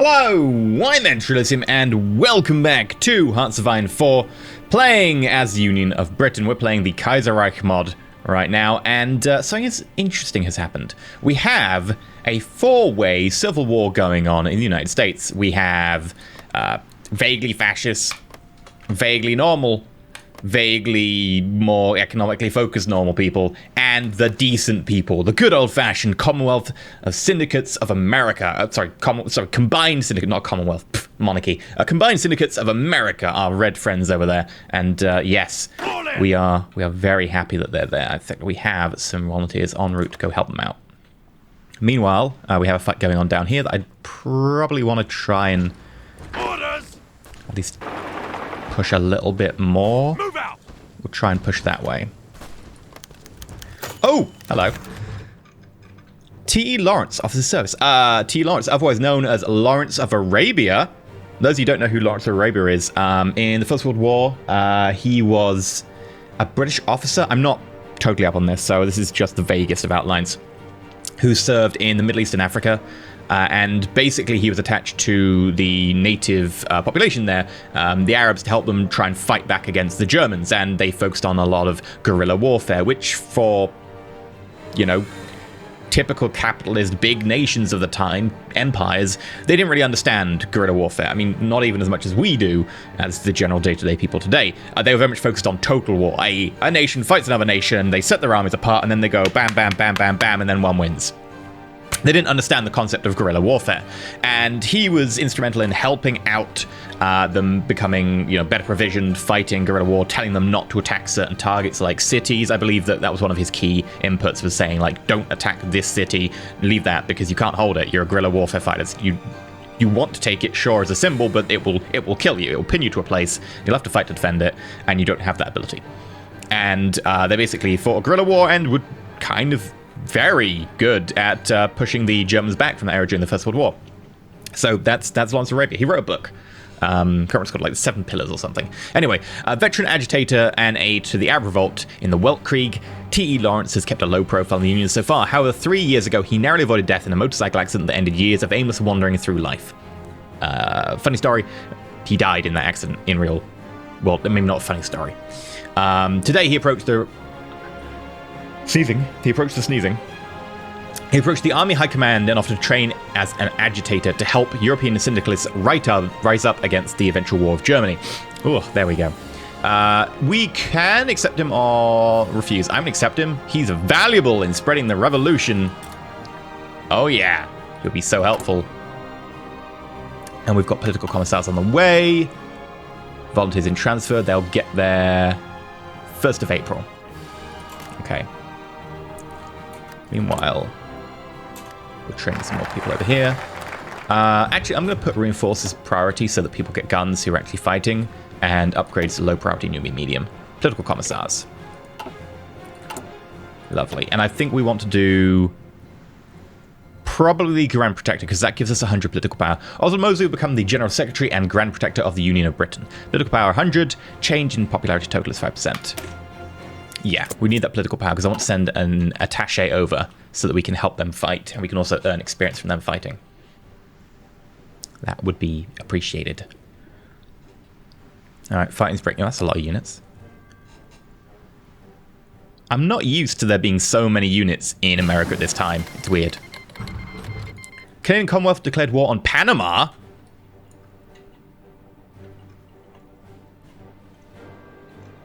Hello, I'm EnterElysium and welcome back to Hearts of Iron 4, playing as the Union of Britain. We're playing the Kaiserreich mod right now, and something interesting has happened. We have a four-way civil war going on in the United States. We have vaguely fascist, vaguely normal, vaguely more economically focused normal people, and the decent people, the good old-fashioned Commonwealth of Syndicates of America. Combined syndicate, not Commonwealth, monarchy. Combined Syndicates of America, our red friends over there. And yes, we are very happy that they're there. I think we have some volunteers en route to go help them out. Meanwhile, we have a fight going on down here that I'd probably want to try and at least push a little bit more. Move out. We'll try and push that way. Oh, hello. T.E. Lawrence, Officer Service. T.E. Lawrence, otherwise known as Lawrence of Arabia. Those of you who don't know who Lawrence of Arabia is, in the First World War, he was a British officer. I'm not totally up on this, so this is just the vaguest of outlines. Who served in the Middle East and Africa. And basically he was attached to the native population there, the Arabs, to help them try and fight back against the Germans. And they focused on a lot of guerrilla warfare, which for, you know, typical capitalist big nations of the time, empires, they didn't really understand guerrilla warfare. I mean, not even as much as we do as the general day-to-day people today. They were very much focused on total war, i.e. a nation fights another nation, they set their armies apart, and then they go bam, bam, bam, bam, bam, and then one wins. They didn't understand the concept of guerrilla warfare, and he was instrumental in helping out them becoming, you know, better provisioned, fighting guerrilla war, telling them not to attack certain targets like cities. I believe that was one of his key inputs, was saying, like, don't attack this city, leave that because you can't hold it. You're a guerrilla warfare fighter. You want to take it, sure, as a symbol, but it will kill you. It will pin you to a place. You'll have to fight to defend it, and you don't have that ability. And they basically fought a guerrilla war and would kind of very good at pushing the Germans back from that area during the First World War. So that's Lawrence of Arabia. He wrote a book. Can't remember, it's called like the 7 Pillars or something. Anyway, veteran agitator and aide to the Arab Revolt in the Weltkrieg, T.E. Lawrence has kept a low profile in the Union so far. However, 3 years ago, he narrowly avoided death in a motorcycle accident that ended years of aimless wandering through life. Funny story, he died in that accident in real... Well, maybe not a funny story. Today, he approached the... Sneezing. He approached the Army High Command and offered to train as an agitator to help European syndicalists rise up against the eventual war of Germany. Oh, there we go. We can accept him or refuse. I'm going to accept him. He's valuable in spreading the revolution. Oh, yeah. He'll be so helpful. And we've got political commissars on the way. Volunteers in transfer. They'll get there 1st of April. Okay. Meanwhile, we're training some more people over here. Actually, I'm going to put reinforces priority so that people get guns who are actually fighting, and upgrades to low priority, newbie, medium. Political commissars. Lovely. And I think we want to do probably Grand Protector, because that gives us 100 political power. Also, Mosley will become the General Secretary and Grand Protector of the Union of Britain. Political power 100, change in popularity total is 5%. Yeah, we need that political power because I want to send an attaché over so that we can help them fight, and we can also earn experience from them fighting. That would be appreciated. All right, fighting's breaking. Oh, that's a lot of units. I'm not used to there being so many units in America at this time. It's weird. Canadian Commonwealth declared war on Panama.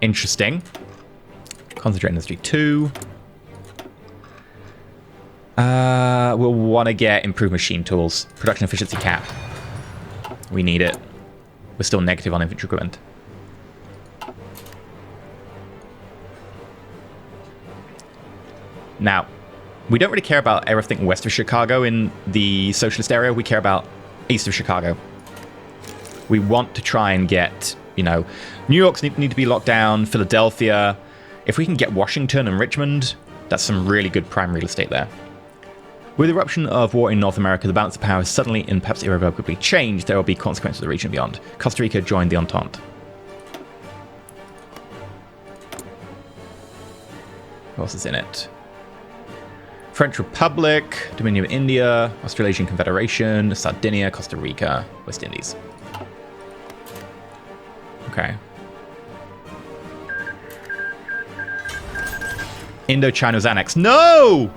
Interesting. Concentrate industry 2. We'll want to get improved machine tools. Production efficiency cap. We need it. We're still negative on infantry equipment. Now, we don't really care about everything west of Chicago in the socialist area. We care about east of Chicago. We want to try and get, you know, New York's need to be locked down, Philadelphia. If we can get Washington and Richmond, that's some really good prime real estate there. With the eruption of war in North America, the balance of power suddenly and perhaps irrevocably changed. There will be consequences of the region beyond. Costa Rica joined the Entente. What else is in it? French Republic, Dominion of India, Australasian Confederation, Sardinia, Costa Rica, West Indies. Okay. Indochina was annexed. No!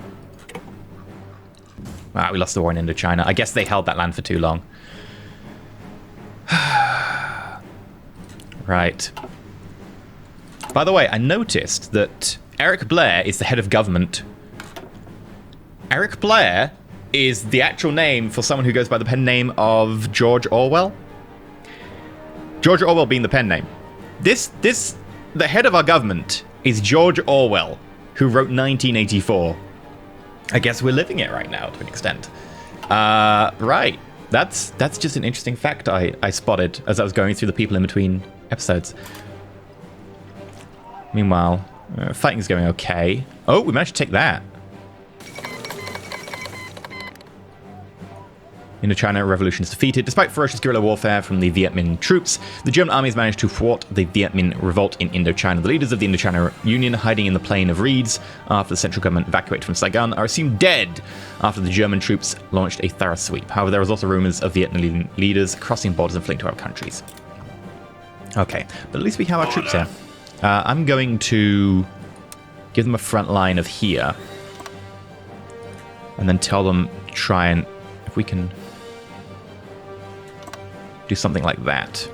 Wow, we lost the war in Indochina. I guess they held that land for too long. Right. By the way, I noticed that Eric Blair is the head of government. Eric Blair is the actual name for someone who goes by the pen name of George Orwell. George Orwell being the pen name. The head of our government is George Orwell, who wrote 1984. I guess we're living it right now to an extent. Right. That's just an interesting fact I spotted as I was going through the people in between episodes. Meanwhile, fighting's going okay. Oh, we managed to take that. Indochina revolution is defeated. Despite ferocious guerrilla warfare from the Viet Minh troops, the German armies managed to thwart the Viet Minh revolt in Indochina. The leaders of the Indochina Union, hiding in the plain of reeds after the central government evacuated from Saigon, are assumed dead after the German troops launched a thorough sweep. However, there was also rumors of Vietnamese leaders crossing borders and fleeing to other countries. Okay, but at least we have our troops here. I'm going to give them a front line of here, and then tell them to try and, if we can do something like that.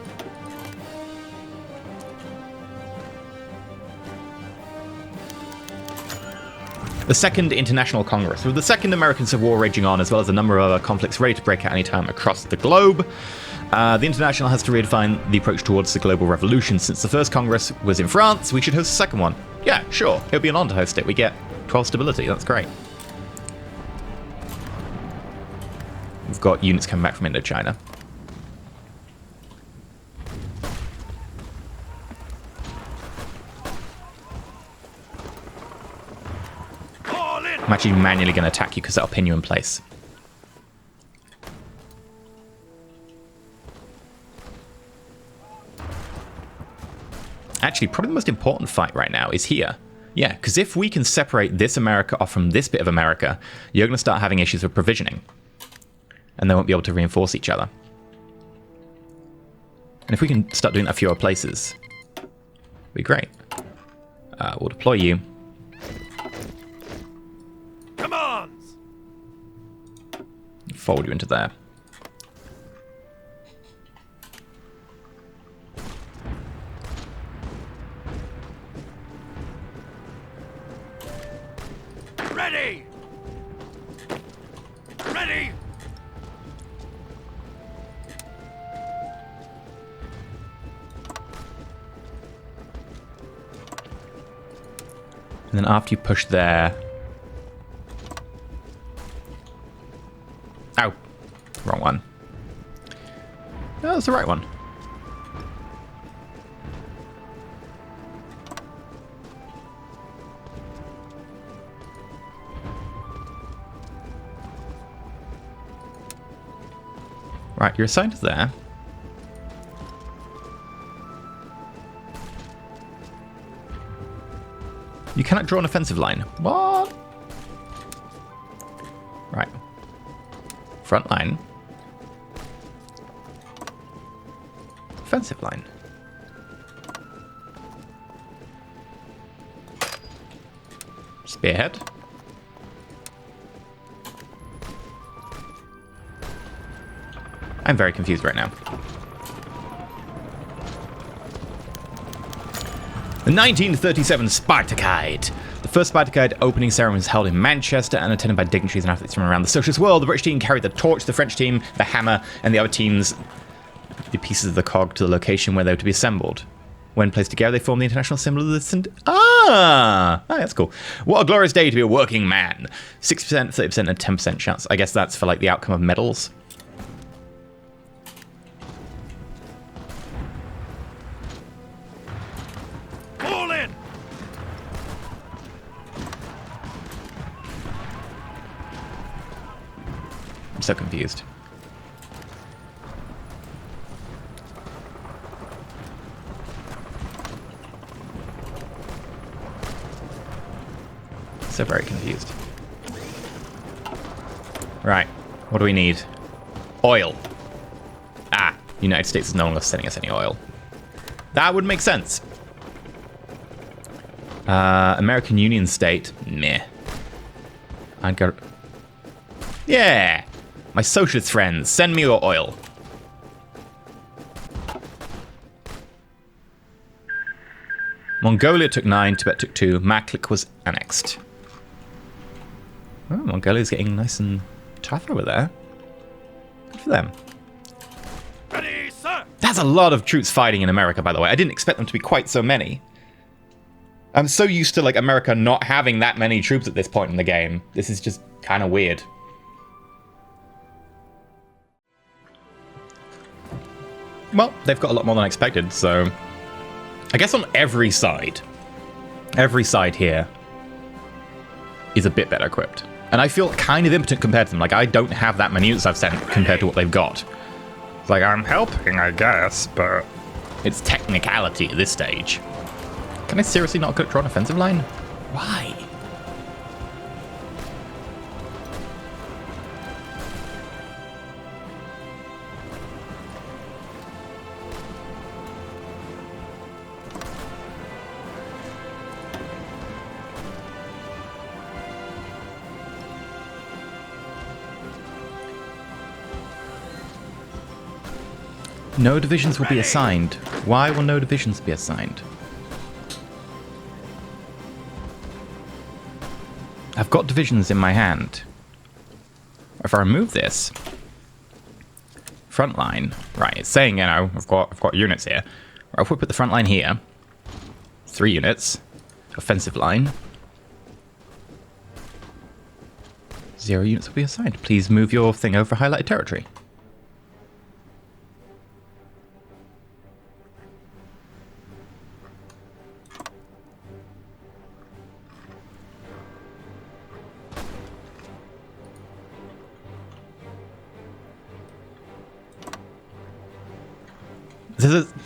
The Second International Congress. With the Second American Civil War raging on, as well as a number of other conflicts ready to break out anytime across the globe, the International has to redefine the approach towards the global revolution. Since the first Congress was in France, we should host the second one. Yeah, sure. It would be an honor to host it. We get 12 stability. That's great. We've got units coming back from Indochina. I'm actually manually going to attack you because that'll pin you in place. Actually, probably the most important fight right now is here. Yeah, because if we can separate this America off from this bit of America, you're going to start having issues with provisioning. And they won't be able to reinforce each other. And if we can start doing that a few other places, it'd be great. We'll deploy you. Commands! Fold you into there. Ready! Ready! And then after you push there... Ow. Wrong one. No, that's the right one. Right, you're assigned there. You cannot draw an offensive line. What? Right. Front line. Offensive line. Spearhead. I'm very confused right now. The 1937 Spartacide. The first Spartacide opening ceremony was held in Manchester and attended by dignitaries and athletes from around the socialist world. The British team carried the torch, the French team, the hammer, and the other teams the pieces of the cog to the location where they were to be assembled. When placed together, they form the international symbol of the... that's cool. What a glorious day to be a working man. 6%, 30%, and 10% chance. I guess that's for like the outcome of medals. All in! I'm so confused. So very confused. Right. What do we need? Oil. Ah, United States is no longer sending us any oil. That would make sense. American Union State. Meh. I'd go... Yeah! My socialist friends, send me your oil. Mongolia took 9, Tibet took 2, Maklik was annexed. Oh, Mongolia's getting nice and tough over there. Good for them. Ready, sir! That's a lot of troops fighting in America, by the way. I didn't expect them to be quite so many. I'm so used to, like, America not having that many troops at this point in the game. This is just kind of weird. Well, they've got a lot more than I expected, so... I guess on every side here is a bit better equipped. And I feel kind of impotent compared to them. Like, I don't have that many units I've sent compared to what they've got. It's like, I'm helping, I guess, but it's technicality at this stage. Can I seriously not draw an offensive line? Why? No divisions will be assigned. Why will no divisions be assigned? I've got divisions in my hand. If I remove this front line, right? It's saying, you know, I've got units here. Or if we put the front line here, 3 units, offensive line, 0 units will be assigned. Please move your thing over highlighted territory.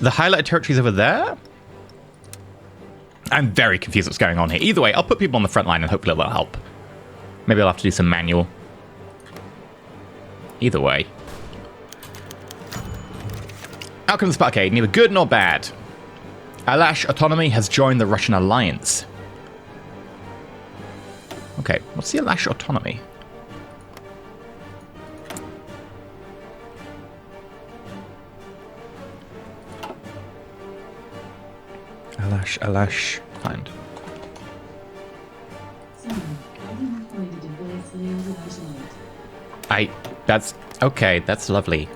The highlighted territories over there? I'm very confused what's going on here. Either way, I'll put people on the front line and hopefully that'll help. Maybe I'll have to do some manual. Either way. Outcome of the Sparkade, neither good nor bad. Alash Autonomy has joined the Russian alliance. Okay, what's the Alash Autonomy? Alash, find. That's, okay, that's lovely.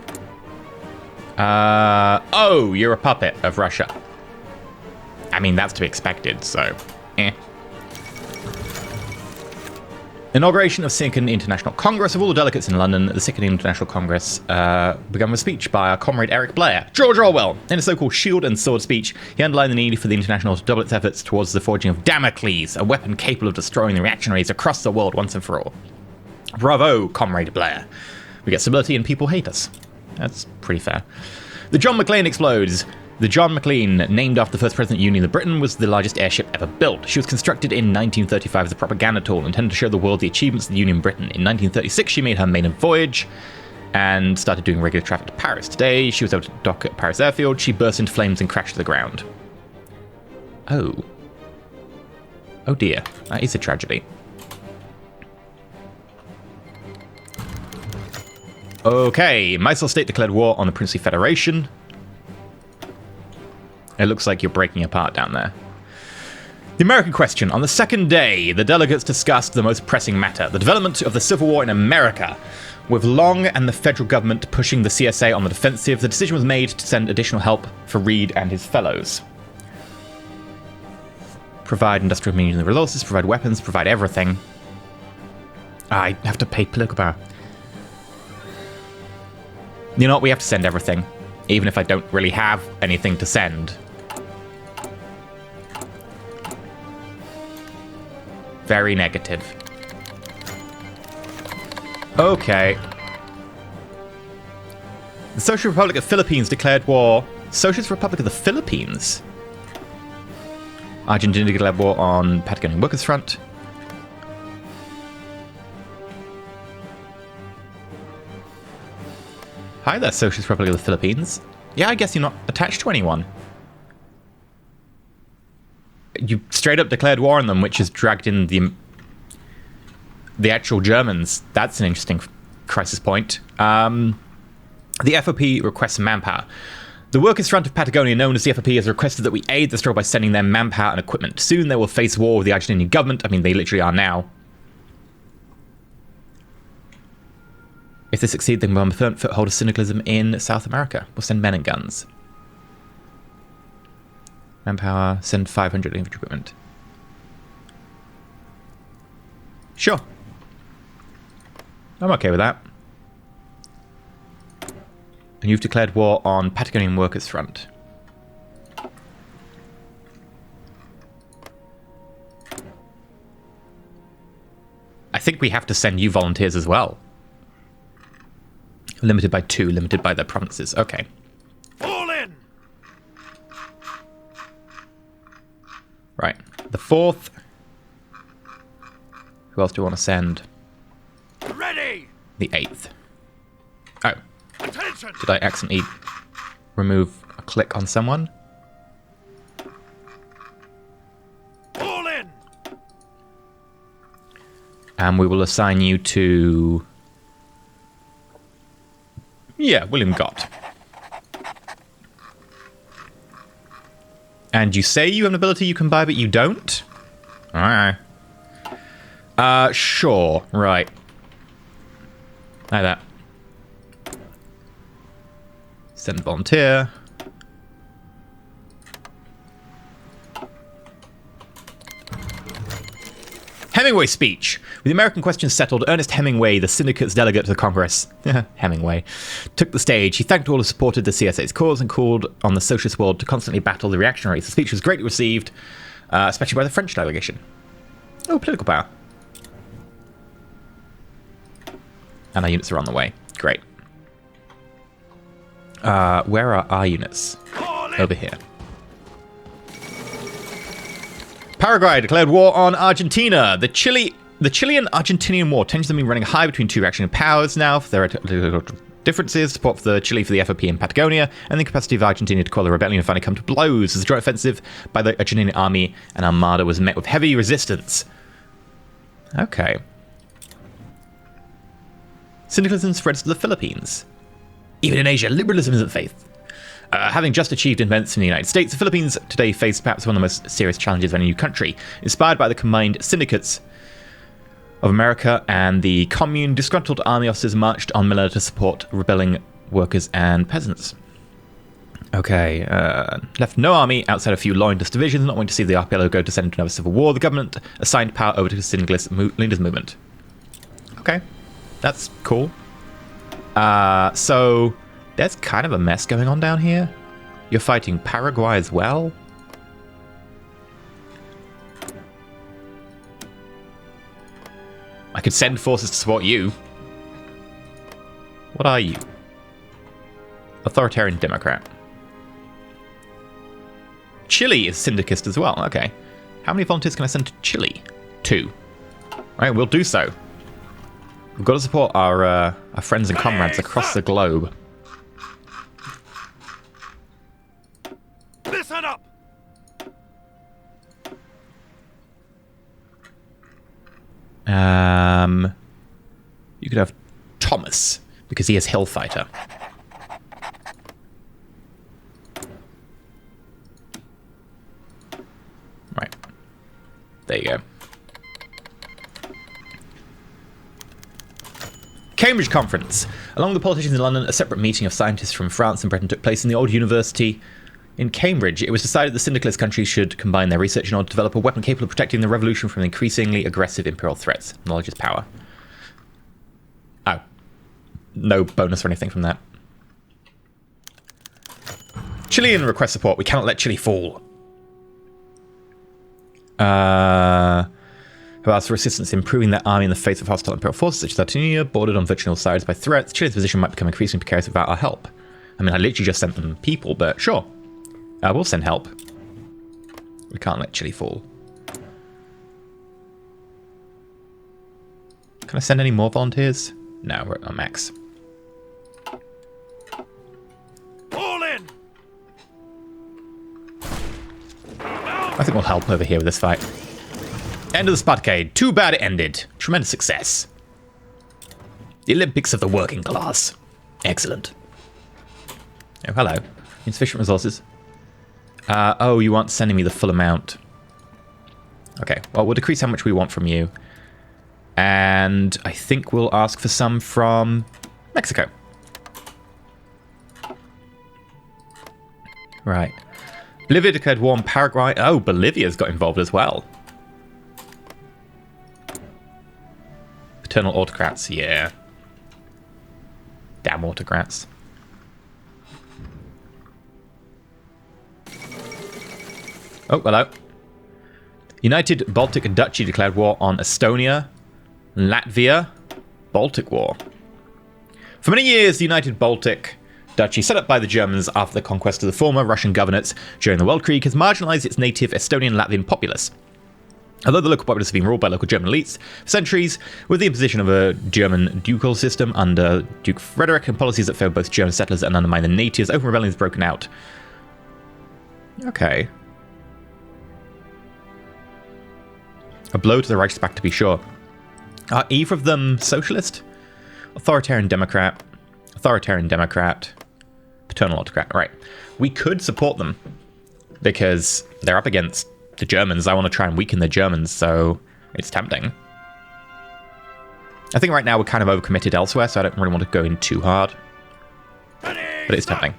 Oh, you're a puppet of Russia. I mean, that's to be expected, so, eh. Inauguration of Second International Congress. Of all the delegates in London, the Second International Congress began with a speech by our comrade Eric Blair. George Orwell, in a so-called shield and sword speech, he underlined the need for the International to double its efforts towards the forging of Damocles, a weapon capable of destroying the reactionaries across the world once and for all. Bravo, comrade Blair. We get stability and people hate us. That's pretty fair. The John McClane explodes. The John McClane, named after the first president of the Union of Britain, was the largest airship ever built. She was constructed in 1935 as a propaganda tool intended to show the world the achievements of the Union of Britain. In 1936, she made her maiden voyage and started doing regular traffic to Paris. Today, she was able to dock at Paris airfield. She burst into flames and crashed to the ground. Oh. Oh dear. That is a tragedy. Okay, Mysore State declared war on the Princely Federation. It looks like you're breaking apart down there. The American question. On the second day, the delegates discussed the most pressing matter, the development of the Civil War in America. With Long and the federal government pushing the CSA on the defensive, the decision was made to send additional help for Reed and his fellows. Provide industrial means and resources, provide weapons, provide everything. I have to pay political power. You know what? We have to send everything, even if I don't really have anything to send. Very negative. Okay. The Socialist Republic of the Philippines declared war. Socialist Republic of the Philippines? Argentina declared war on Patagonian Workers' Front. Hi there, Socialist Republic of the Philippines. Yeah, I guess you're not attached to anyone. You straight up declared war on them, which has dragged in the actual Germans. That's an interesting crisis point. The FOP requests manpower. The Workers' Front of Patagonia, known as the FOP, has requested that we aid the struggle by sending them manpower and equipment. Soon they will face war with the Argentinian government. I mean, they literally are now. If they succeed, they will become a foothold of syndicalism in South America. We'll send men and guns. Manpower, send 500 infantry equipment. Sure. I'm okay with that. And you've declared war on Patagonian Workers' Front. I think we have to send you volunteers as well. Limited by 2, limited by their provinces. Okay. Fall in! Right. The 4th. Who else do we want to send? Ready! The 8th. Oh. Attention! Did I accidentally remove a click on someone? Fall in! And we will assign you to... Yeah, William Gott. And you say you have an ability you can buy, but you don't? Alright. Sure. Right. Like that. Send volunteer. Hemingway speech. With the American question settled, Ernest Hemingway, the syndicate's delegate to the Congress, Hemingway, took the stage. He thanked all who supported the CSA's cause and called on the socialist world to constantly battle the reactionaries. The speech was greatly received, especially by the French delegation. Oh, political power. And our units are on the way. Great. Where are our units? Over here. Paraguay declared war on Argentina. The Chilean Argentinian War. Tensions have been running high between two reactionary powers now. There are differences. Support for the Chile for the FOP in Patagonia, and the capacity of Argentina to quell the rebellion finally come to blows as the joint offensive by the Argentinian army and armada was met with heavy resistance. Okay. Syndicalism spreads to the Philippines. Even in Asia, liberalism isn't faith. Having just achieved independence in the United States, the Philippines today face perhaps one of the most serious challenges of any new country. Inspired by the combined syndicates of America and the Commune, disgruntled army officers marched on Manila to support rebelling workers and peasants. Okay, left no army outside a few loyalist divisions, not wanting to see the archipelago go descend into another civil war. The government assigned power over to the syndicalist leaders movement. Okay, that's cool. So there's kind of a mess going on down here. You're fighting Paraguay as well. I could send forces to support you. What are you? Authoritarian Democrat. Chile is syndicist as well. Okay. How many volunteers can I send to Chile? 2. Right, we'll do so. We've got to support our friends and comrades across the globe. Listen up! You could have Thomas, because he is Hillfighter. Right. There you go. Cambridge Conference. Along with the politicians in London, a separate meeting of scientists from France and Britain took place in the old university in Cambridge. It was decided the syndicalist countries should combine their research in order to develop a weapon capable of protecting the revolution from increasingly aggressive imperial threats. Knowledge is power. Oh. No bonus or anything from that. Chilean request support. We cannot let Chile fall. Who asked for assistance in improving their army in the face of hostile imperial forces such as Argentina, bordered on virtually all sides by threats. Chile's position might become increasingly precarious without our help. I mean, I literally just sent them people, but sure. We'll send help. We can't let Chile fall. Can I send any more volunteers? No, we're at our max. think we'll help over here with this fight. End of the Spartacade. Too bad it ended. Tremendous success. The Olympics of the working class. Excellent. Oh, hello. Insufficient resources. Oh, you aren't sending me the full amount. Okay, well, we'll decrease how much we want from you. And I think we'll ask for some from Mexico. Right. Bolivia declared war on Paraguay. Oh, Bolivia's got involved as well. Paternal autocrats, yeah. Damn autocrats. Oh, hello. United Baltic Duchy declared war on Estonia. Latvia Baltic War. For many years, the United Baltic Duchy, set up by the Germans after the conquest of the former Russian governorates during the World Creek, has marginalized its native Estonian and Latvian populace. Although the local populace have been ruled by local German elites for centuries, with the imposition of a German ducal system under Duke Frederick and policies that failed both German settlers and undermine the natives, open rebellion has broken out. Okay. A blow to the Reichstag, to be sure. Are either of them socialist? Authoritarian Democrat. Authoritarian Democrat. Paternal autocrat. Right. We could support them because they're up against the Germans. I want to try and weaken the Germans, so it's tempting. I think right now we're kind of overcommitted elsewhere, so I don't really want to go in too hard. But it's tempting.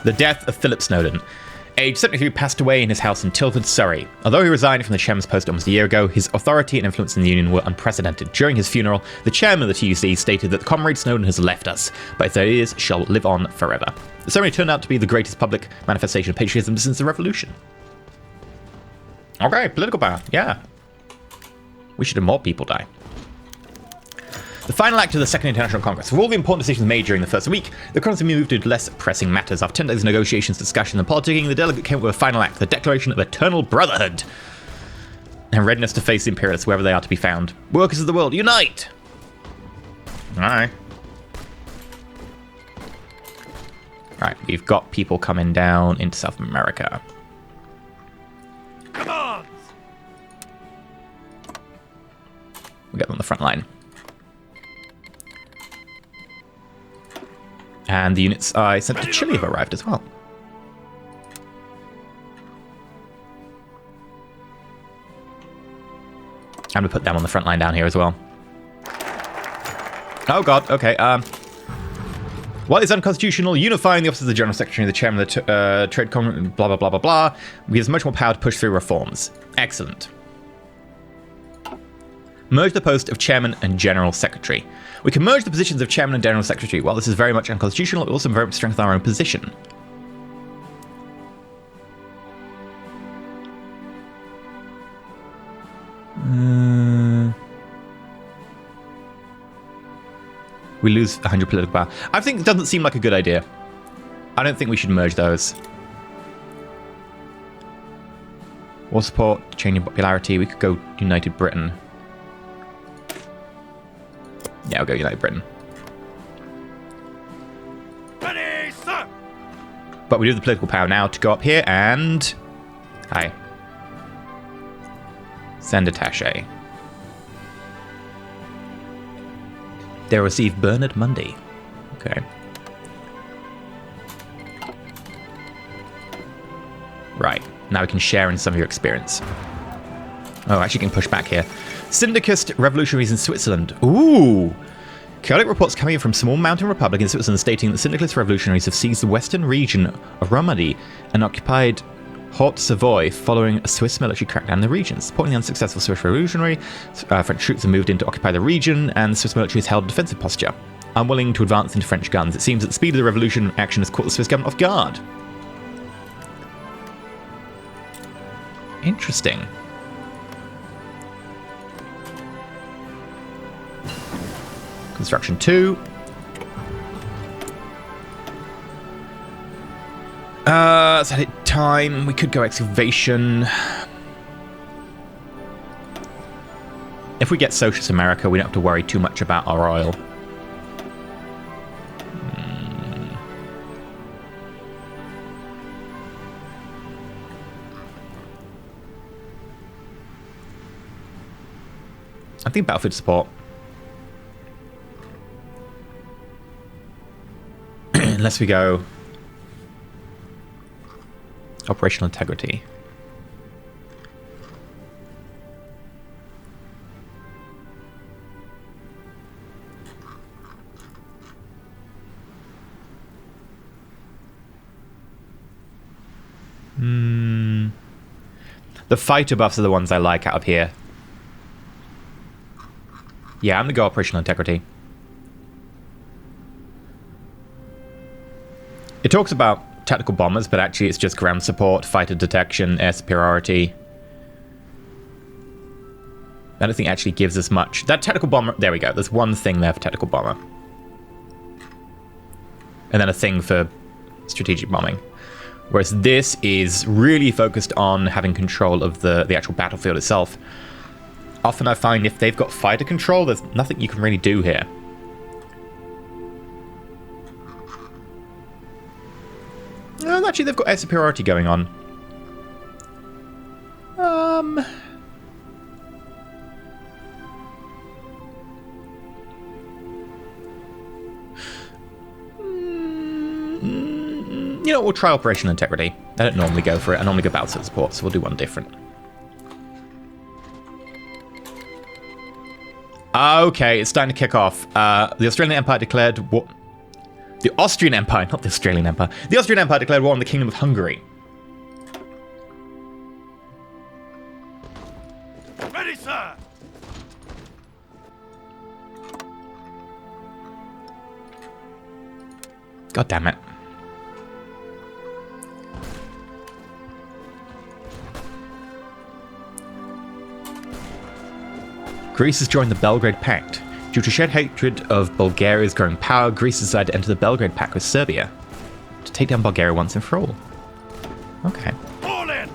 The death of Philip Snowden. Age 73, passed away in his house in Tilford, Surrey. Although he resigned from the chairman's post almost a year ago, his authority and influence in the union were unprecedented. During his funeral, the chairman of the TUC stated that Comrade Snowden has left us, but his ideas shall live on forever. The ceremony turned out to be the greatest public manifestation of patriotism since the revolution. Okay, political power, yeah. We should have more people die. The final act of the Second International Congress. Of all the important decisions made during the first week, the Congress moved to less pressing matters. After 10 days of negotiations, discussion, and politicking, the delegate came up with a final act, the Declaration of Eternal Brotherhood, and readiness to face the imperialists wherever they are to be found. Workers of the world, unite! Alright. Right, we've got people coming down into South America. Come on! We'll get them on the front line. And the units I sent to Chile have arrived as well. I'm going to put them on the front line down here as well. Oh god, okay. What is unconstitutional? Unifying the office of the General Secretary and the Chairman of the Trade Congress, blah, blah, blah, blah, blah. Gives much more power to push through reforms. Excellent. Merge the post of Chairman and General Secretary. We can merge the positions of Chairman and General Secretary. While this is very much unconstitutional, it also very much strengthens our own position. We lose 100 political power. I think it doesn't seem like a good idea. I don't think we should merge those. War support, change in popularity. We could go United Britain. Yeah, we'll go United Britain. Ready, sir! But we do have the political power now to go up here and... Hi. Send attaché. They'll receive Bernard Mundy. Okay. Right. Now we can share in some of your experience. Oh, actually can push back here. Syndicist revolutionaries in Switzerland. Ooh! Chaotic reports coming in from small mountain republic in Switzerland stating that syndicalist revolutionaries have seized the western region of Romandy and occupied Haute-Savoie following a Swiss military crackdown in the region. Supporting the unsuccessful Swiss revolutionary, French troops have moved in to occupy the region, and the Swiss military has held a defensive posture, unwilling to advance into French guns. It seems that the speed of the revolution action has caught the Swiss government off guard. Interesting. Construction 2. Let's edit time. We could go excavation. If we get Socialist America, we don't have to worry too much about our oil. I think battlefield support. Unless we go operational integrity. The fighter buffs are the ones I like out of here. Yeah, I'm gonna go operational integrity. It talks about tactical bombers, but actually it's just ground support, fighter detection, air superiority. I don't think it actually gives us much. That tactical bomber, there we go. There's one thing there for tactical bomber. And then a thing for strategic bombing. Whereas this is really focused on having control of the actual battlefield itself. Often I find if they've got fighter control, there's nothing you can really do here. Well, actually, they've got air superiority going on. You know, we'll try operational integrity. I don't normally go for it. I normally go battlefield support, so we'll do one different. Okay, it's starting to kick off. The Australian Empire declared war. The Austrian Empire, not the Australian Empire. The Austrian Empire declared war on the Kingdom of Hungary. Ready, sir! God damn it. Greece has joined the Belgrade Pact. Due to shared hatred of Bulgaria's growing power, Greece decided to enter the Belgrade Pact with Serbia to take down Bulgaria once and for all. Okay. All in!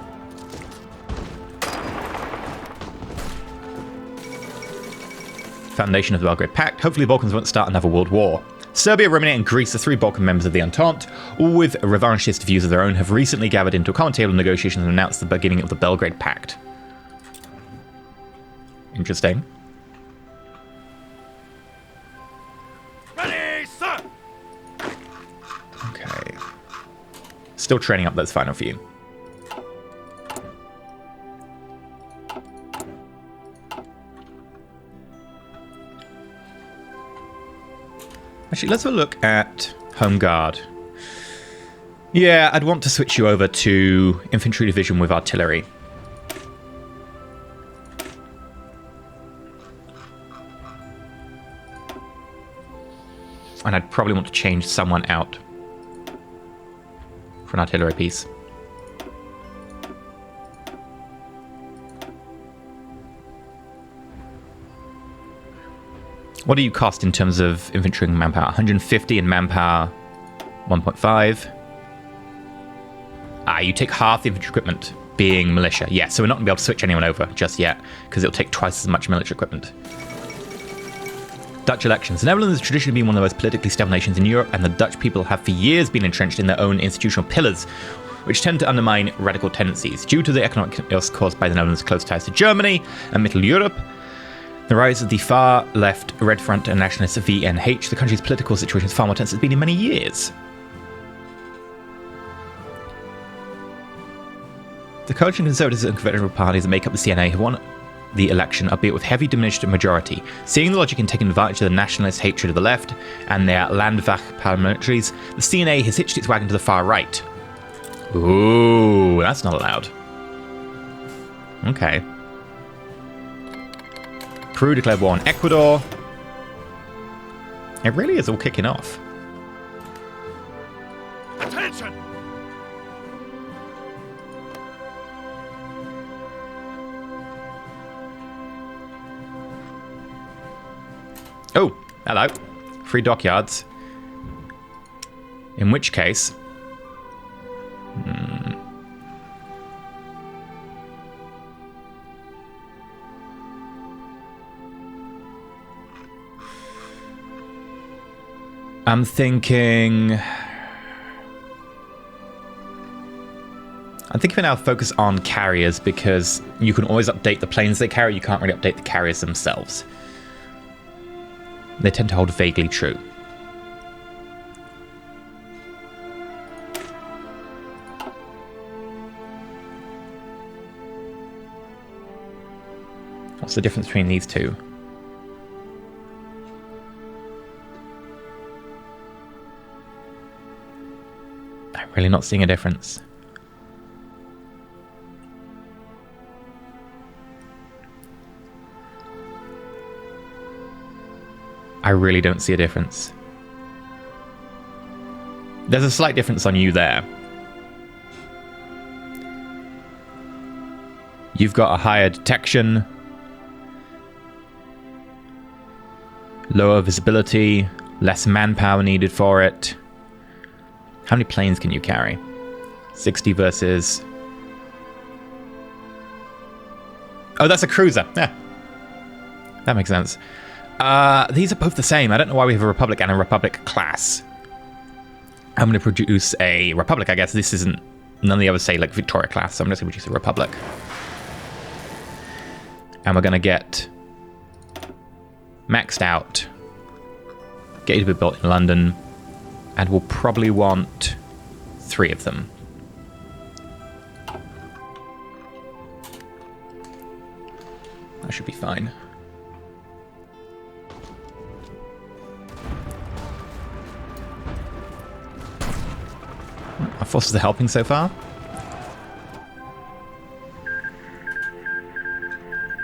Foundation of the Belgrade Pact. Hopefully the Balkans won't start another world war. Serbia, Romania and Greece, the three Balkan members of the Entente, all with revanchist views of their own, have recently gathered into a common table of negotiations and announced the beginning of the Belgrade Pact. Interesting. Ready, sir! Okay. Still training up those final few. Actually, let's have a look at Home Guard. Yeah, I'd want to switch you over to Infantry Division with Artillery. And I'd probably want to change someone out for an artillery piece. What do you cost in terms of infantry and manpower? 150 in manpower, 1.5. Ah, you take half the infantry equipment being militia. Yeah, so we're not going to be able to switch anyone over just yet because it'll take twice as much military equipment. Dutch elections. The Netherlands has traditionally been one of the most politically stable nations in Europe, and the Dutch people have for years been entrenched in their own institutional pillars, which tend to undermine radical tendencies. Due to the economic chaos caused by the Netherlands' close ties to Germany and Middle Europe, the rise of the far-left Red Front and nationalist VNH, the country's political situation is far more tense than it's been in many years. The coalition Conservatives and Conservative parties that make up the CNA have won the election, albeit with heavy diminished majority. Seeing the logic in taking advantage of the nationalist hatred of the left and their Landwehr paramilitaries, the CNA has hitched its wagon to the far right. Ooh, that's not allowed. Okay. Peru declared war on Ecuador. It really is all kicking off. Attention! Oh, hello. Free dockyards. In which case... I'm thinking for now focus on carriers, because you can always update the planes they carry. You can't really update the carriers themselves. They tend to hold vaguely true. What's the difference between these two? I'm really not seeing a difference. I really don't see a difference. There's a slight difference on you there. You've got a higher detection, lower visibility, less manpower needed for it. How many planes can you carry? 60 versus... Oh, that's a cruiser. Yeah. That makes sense. These are both the same. I don't know why we have a Republic and a Republic class. I'm going to produce a Republic, I guess. This isn't... None of the others say, like, Victoria class, so I'm just going to produce a Republic. And we're going to get maxed out. Get it to be built in London. And we'll probably want 3 of them. That should be fine. Our forces are helping so far.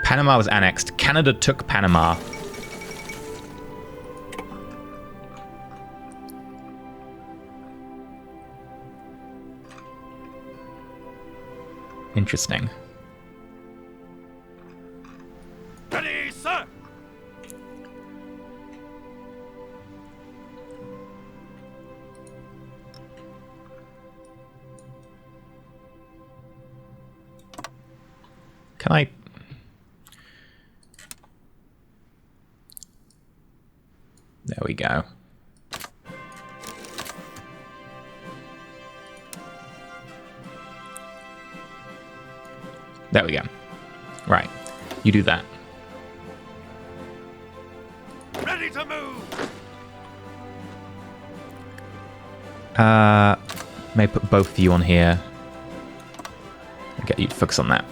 Panama was annexed. Canada took Panama. Interesting. Ready, sir! Can I... There we go. There we go. Right. You do that. Ready to move! May put both of you on here. I'll get you to focus on that.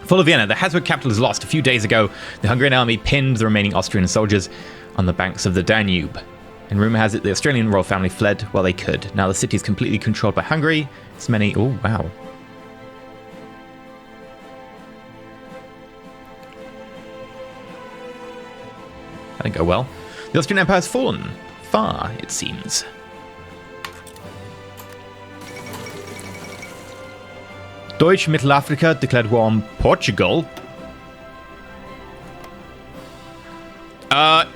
Fall of Vienna. The Habsburg capital is lost. A few days ago, the Hungarian army pinned the remaining Austrian soldiers on the banks of the Danube. And rumor has it the Australian royal family fled while they could. Now the city is completely controlled by Hungary. It's many... Oh, wow. That didn't go well. The Austrian Empire has fallen. Far, it seems. Deutsche Mittelafrika declared war on Portugal.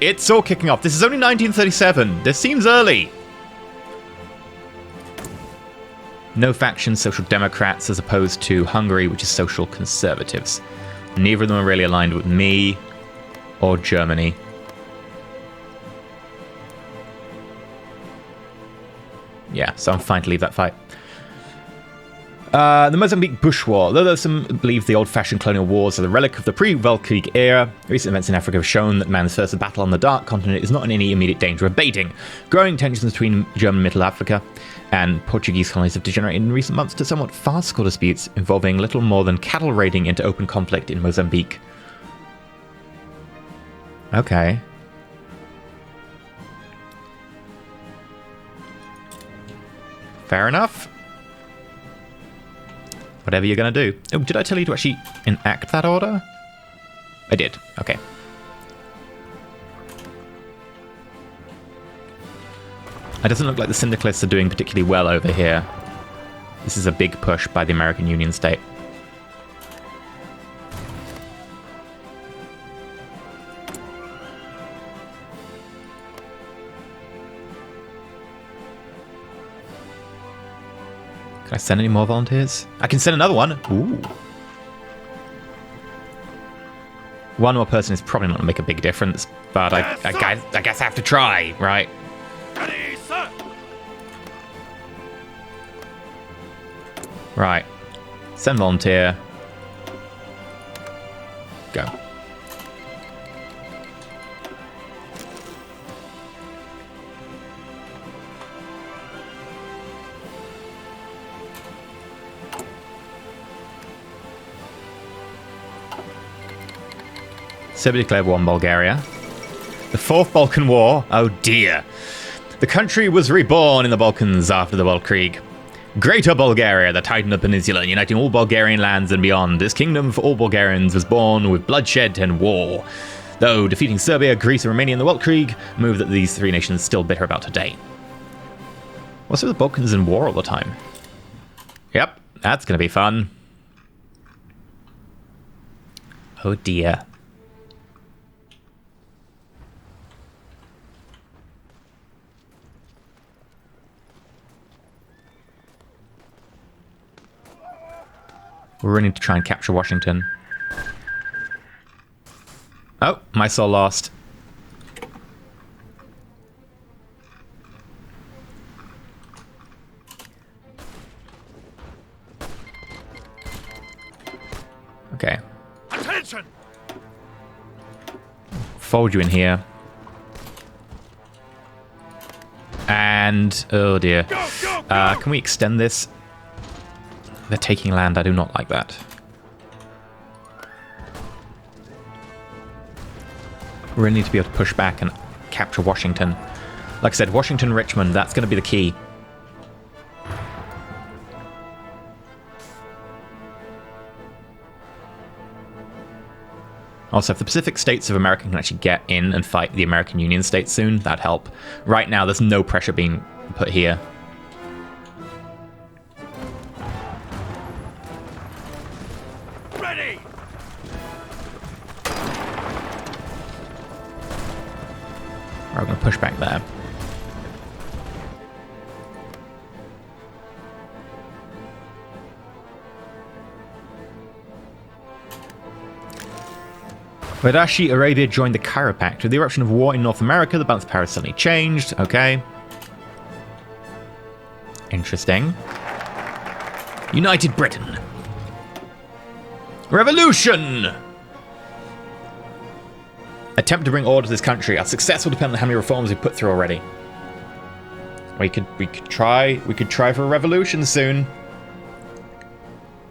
It's all kicking off. This is only 1937. This seems early. No faction, Social Democrats, as opposed to Hungary, which is Social Conservatives. Neither of them are really aligned with me or Germany. Yeah, so I'm fine to leave that fight. The Mozambique Bush War. Though some believe the old-fashioned colonial wars are the relic of the pre-Weltkrieg era, recent events in Africa have shown that man's first battle on the dark continent is not in any immediate danger of abating. Growing tensions between German Middle Africa and Portuguese colonies have degenerated in recent months to somewhat farcical disputes involving little more than cattle raiding into open conflict in Mozambique. Okay. Fair enough. Whatever you're going to do. Oh, did I tell you to actually enact that order? I did. Okay. It doesn't look like the syndicalists are doing particularly well over here. This is a big push by the American Union State. Can I send any more volunteers? I can send another one. Ooh. One more person is probably not going to make a big difference, but I guess I have to try, right? Ready, sir! Right. Send volunteer. Go. Serbia declared war on Bulgaria. The Fourth Balkan War. Oh dear. The country was reborn in the Balkans after the Weltkrieg. Greater Bulgaria, the titan of the peninsula, uniting all Bulgarian lands and beyond. This kingdom for all Bulgarians was born with bloodshed and war. Though defeating Serbia, Greece, and Romania in the Weltkrieg, a move that these three nations still bitter about today. What's with the Balkans in war all the time? Yep, that's going to be fun. Oh dear. We're running to try and capture Washington. Oh, my soul lost. Okay. Attention! Fold you in here. And, oh dear. Go, go, go! Can we extend this? They're taking land. I do not like that. We really need to be able to push back and capture Washington. Like I said, Washington, Richmond, that's going to be the key. Also, if the Pacific states of America can actually get in and fight the American Union states soon, that'd help. Right now, there's no pressure being put here. Ready! Alright, we're going to push back there. Wadashi Arabia joined the Cairo Pact. With the eruption of war in North America, the balance of power suddenly changed. Okay. Interesting. United Britain. Revolution! Attempt to bring order to this country. Our success will depend on how many reforms we put through already. We could try for a revolution soon.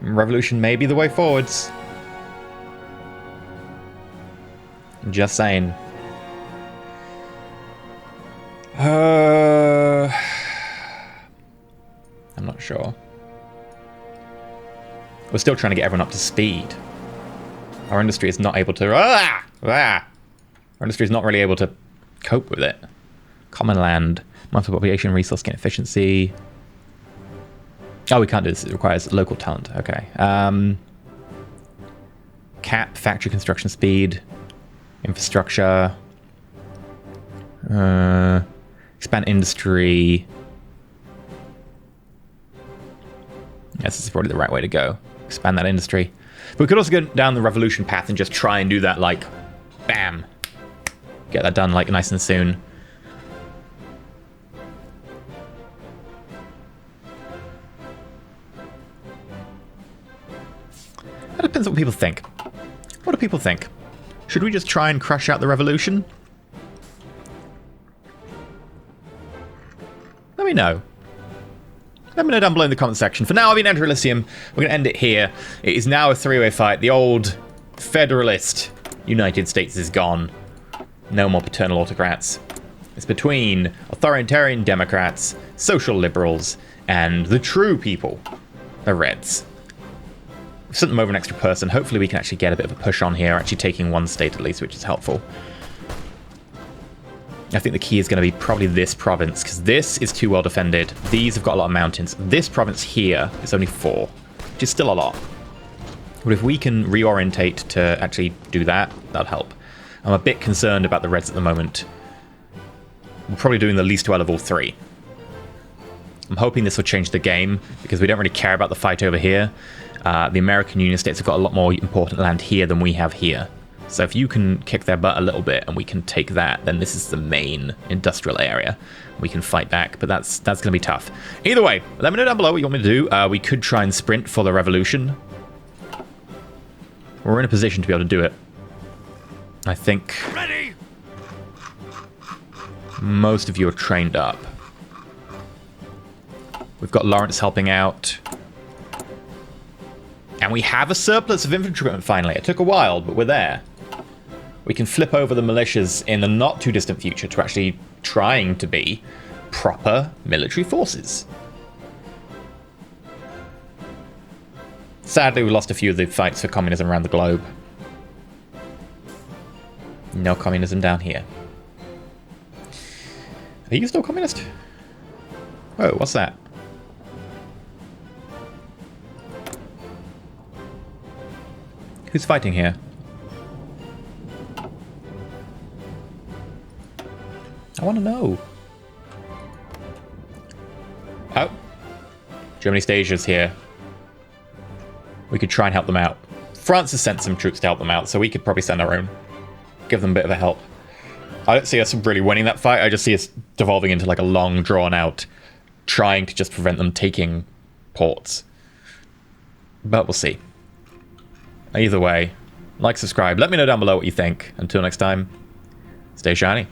Revolution may be the way forwards. Just saying. I'm not sure. We're still trying to get everyone up to speed. Our industry is not able to... Our industry is not really able to cope with it. Common land. Monthly population, resource gain efficiency. Oh, we can't do this. It requires local talent. Okay. Cap, factory construction speed. Infrastructure. Expand industry. Yes, this is probably the right way to go. Expand that industry. But we could also go down the revolution path and just try and do that, like, bam. Get that done, like, nice and soon. That depends on what people think. What do people think? Should we just try and crush out the revolution? Let me know. Let me know down below in the comment section. For now, I've been EnterElysium. We're going to end it here. It is now a three-way fight. The old Federalist United States is gone. No more paternal autocrats. It's between authoritarian Democrats, social liberals, and the true people, the Reds. We've sent them over an extra person. Hopefully we can actually get a bit of a push on here, actually taking one state at least, which is helpful. I think the key is going to be probably this province, because this is too well defended. These have got a lot of mountains. This province here is only 4, which is still a lot. But if we can reorientate to actually do that, that'll help. I'm a bit concerned about the Reds at the moment. We're probably doing the least well of all 3. I'm hoping this will change the game, because we don't really care about the fight over here. The American Union states have got a lot more important land here than we have here. So if you can kick their butt a little bit and we can take that, then this is the main industrial area. We can fight back, but that's going to be tough. Either way, let me know down below what you want me to do. We could try and sprint for the revolution. We're in a position to be able to do it. I think Ready. most of you are trained up. We've got Lawrence helping out. And we have a surplus of infantrymen finally. It took a while, but we're there. We can flip over the militias in the not too distant future to actually trying to be proper military forces. Sadly, we lost a few of the fights for communism around the globe. No communism down here. Are you still communist? Oh, what's that? Who's fighting here? I want to know. Oh. Germany stages here. We could try and help them out. France has sent some troops to help them out, so we could probably send our own. Give them a bit of a help. I don't see us really winning that fight. I just see us devolving into like a long, drawn-out, trying to just prevent them taking ports. But we'll see. Either way, like, subscribe. Let me know down below what you think. Until next time, stay shiny.